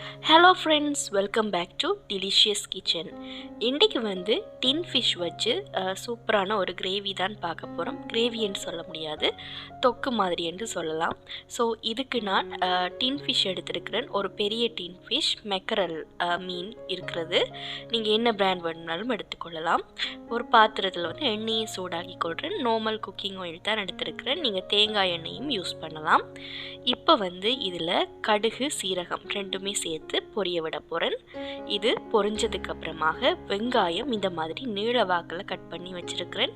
Hello friends, welcome back to Delicious Kitchen. இன்றைக்கு வந்து டின் fish வச்சு சூப்பரான ஒரு கிரேவி தான் பார்க்க போகிறோம். கிரேவின்னு சொல்ல முடியாது, தொக்கு மாதிரி என்று சொல்லலாம். ஸோ இதுக்கு நான் டின் ஃபிஷ் எடுத்துருக்கிறேன். ஒரு பெரிய டின் ஃபிஷ் மெக்கரல் மீன் இருக்கிறது. நீங்கள் என்ன பிராண்ட் வேணும்னாலும் எடுத்துக்கொள்ளலாம். ஒரு பாத்திரத்தில் வந்து எண்ணெயை சூடாக்கி கொள்கிறேன். நார்மல் குக்கிங் ஆயில் தான் எடுத்துருக்கிறேன். நீங்கள் தேங்காய் எண்ணெயும் யூஸ் பண்ணலாம். இப்போ வந்து இதில் கடுகு சீரகம் ரெண்டுமே சேர்த்து பொரிய விட போகிறேன். இது பொரிஞ்சதுக்கு அப்புறமாக வெங்காயம் இந்த மாதிரி நீள வாக்கில் கட் பண்ணி வச்சிருக்கிறேன்.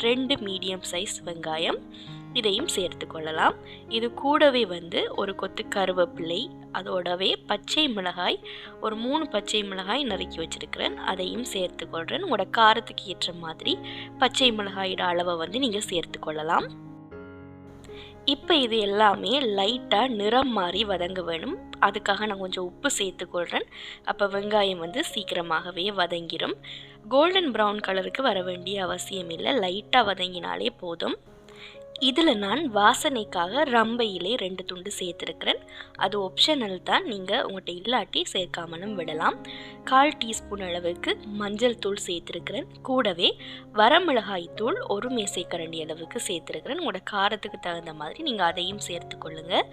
2 மீடியம் சைஸ் வெங்காயம் இதையும் சேர்த்து கொள்ளலாம். இது கூடவே வந்து ஒரு கொத்து கருவேப்பிலை, அதோடவே பச்சை மிளகாய், ஒரு 3 பச்சை மிளகாய் நறுக்கி வச்சிருக்கிறேன். அதையும் சேர்த்து கொள்கிறேன். உங்களோட காரத்துக்கு ஏற்ற மாதிரி பச்சை மிளகாயோட அளவை வந்து நீங்கள் சேர்த்து கொள்ளலாம். இப்போ இது எல்லாமே லைட்டாக நிறம் மாறி வதங்க வேணும். அதுக்காக நான் கொஞ்சம் உப்பு சேர்த்துக்கொள்கிறேன். அப்போ வெங்காயம் வந்து சீக்கிரமாகவே வதங்கிடும். கோல்டன் ப்ரௌன் கலருக்கு வர வேண்டிய அவசியம் இல்லை, லைட்டாக வதங்கினாலே போதும். இதில் நான் வாசனைக்காக ரம்பையிலே 2 துண்டு சேர்த்துருக்கிறேன். அது ஆப்ஷனல் தான், நீங்கள் உங்கள்கிட்ட இல்லாட்டி சேர்க்காமலும் விடலாம். 1/4 டீஸ்பூன் அளவுக்கு மஞ்சள் தூள் சேர்த்துருக்கிறேன். கூடவே வரமிளகாய் தூள் 1 மேசைக்கரண்டி அளவுக்கு சேர்த்துருக்கிறேன். உங்களோட காரத்துக்கு தகுந்த மாதிரி நீங்கள் அதையும் சேர்த்து கொள்ளுங்கள்.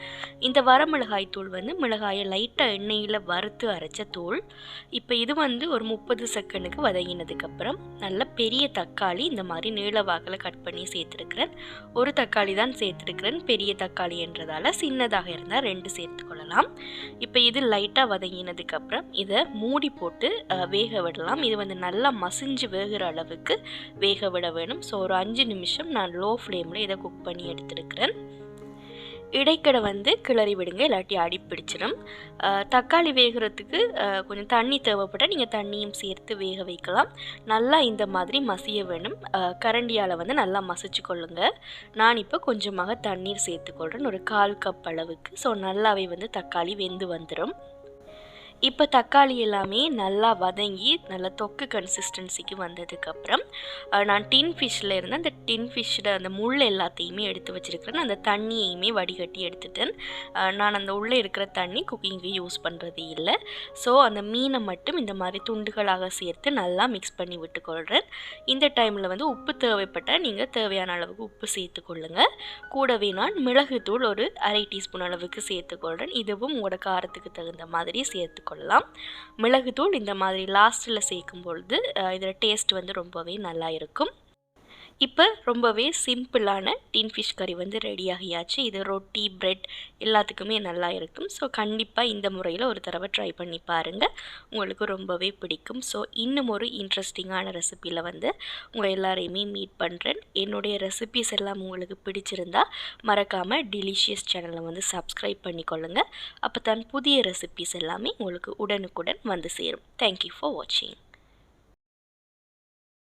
இந்த வரமிளகாய் தூள் வந்து மிளகாயை லைட்டாக எண்ணெயில் வறுத்து அரைச்ச தூள். இப்போ இது வந்து ஒரு 30 செகண்டுக்கு வதங்கினதுக்கப்புறம் நல்ல பெரிய தக்காளி இந்த மாதிரி நீளவாக்கில் கட் பண்ணி சேர்த்துருக்கிறேன். ஒரு தக்காளி தான் சேர்த்துருக்கிறேன். பெரிய தக்காளி என்றதால சின்னதாக இருந்தால் 2 சேர்த்துக்கொள்ளலாம். இப்போ இது லைட்டாக வதங்கினதுக்கப்புறம் இதை மூடி போட்டு வேக விடலாம். இது வந்து நல்லா மசிஞ்சு வேகிற அளவுக்கு வேக விட வேணும். ஸோ ஒரு 5 நிமிஷம் நான் லோ ஃப்ளேமில் இதை குக் பண்ணி எடுத்துருக்கிறேன். இடைக்கடை வந்து கிளறி விடுங்க, இல்லாட்டி அடி பிடிச்சிடும். தக்காளி வேகிறதுக்கு கொஞ்சம் தண்ணி தேவைப்பட்டால் நீங்கள் தண்ணியும் சேர்த்து வேக வைக்கலாம். நல்லா இந்த மாதிரி மசிய வேணும். கரண்டியால் வந்து நல்லா மசிச்சு கொள்ளுங்கள். நான் இப்போ கொஞ்சமாக தண்ணீர் சேர்த்துக்கொள்கிறேன், ஒரு 1/4 கப் அளவுக்கு. ஸோ நல்லாவே வந்து தக்காளி வெந்து வந்துடும். இப்போ தக்காளி எல்லாமே நல்லா வதங்கி நல்ல தொக்கு கன்சிஸ்டன்சிக்கு வந்ததுக்கப்புறம் நான் டின் ஃபிஷ்ஷில் இருந்து அந்த டின் ஃபிஷ்ஷில் அந்த முள் எல்லாத்தையுமே எடுத்து வச்சுருக்கிறேன். அந்த தண்ணியையுமே வடிகட்டி எடுத்துட்டேன். நான் அந்த உள்ளே இருக்கிற தண்ணி குக்கிங்க்கு யூஸ் பண்ணுறது இல்லை. ஸோ அந்த மீனை மட்டும் இந்த மாதிரி துண்டுகளாக சேர்த்து நல்லா மிக்ஸ் பண்ணி விட்டுக்கொள்கிறேன். இந்த டைமில் வந்து உப்பு தேவைப்பட்டால் நீங்கள் தேவையான அளவுக்கு உப்பு சேர்த்துக்கொள்ளுங்கள். கூடவே நான் மிளகுத்தூள் ஒரு 1/2 டீஸ்பூன் அளவுக்கு சேர்த்துக்கொள்கிறேன். இதுவும் உங்களோட காரத்துக்கு தகுந்த மாதிரி சேர்த்துக்கொள்ளலாம். மிளகுத்தூள் இந்த மாதிரி லாஸ்ட்டில் சேர்க்கும் பொழுது இதில் டேஸ்ட் வந்து ரொம்பவே நல்லா இருக்கும். இப்போ ரொம்பவே சிம்பிளான டின் ஃபிஷ் கறி வந்து ரெடி ஆகியாச்சு. இது ரொட்டி, பிரெட் எல்லாத்துக்குமே நல்லா இருக்கும். ஸோ கண்டிப்பாக இந்த முறையில் ஒரு தடவை ட்ரை பண்ணி பாருங்கள், உங்களுக்கு ரொம்பவே பிடிக்கும். ஸோ இன்னும் ஒரு இன்ட்ரெஸ்டிங்கான ரெசிப்பியில் வந்து உங்கள் எல்லாரையுமே மீட் பண்ணுறேன். என்னுடைய ரெசிபிஸ் எல்லாம் உங்களுக்கு பிடிச்சிருந்தா மறக்காமல் டெலிஷியஸ் சேனலை வந்து சப்ஸ்கிரைப் பண்ணிக்கொள்ளுங்கள். அப்போ தான் புதிய ரெசிபிஸ் எல்லாமே உங்களுக்கு உடனுக்குடன் வந்து சேரும். தேங்க்யூ ஃபார் வாட்சிங்.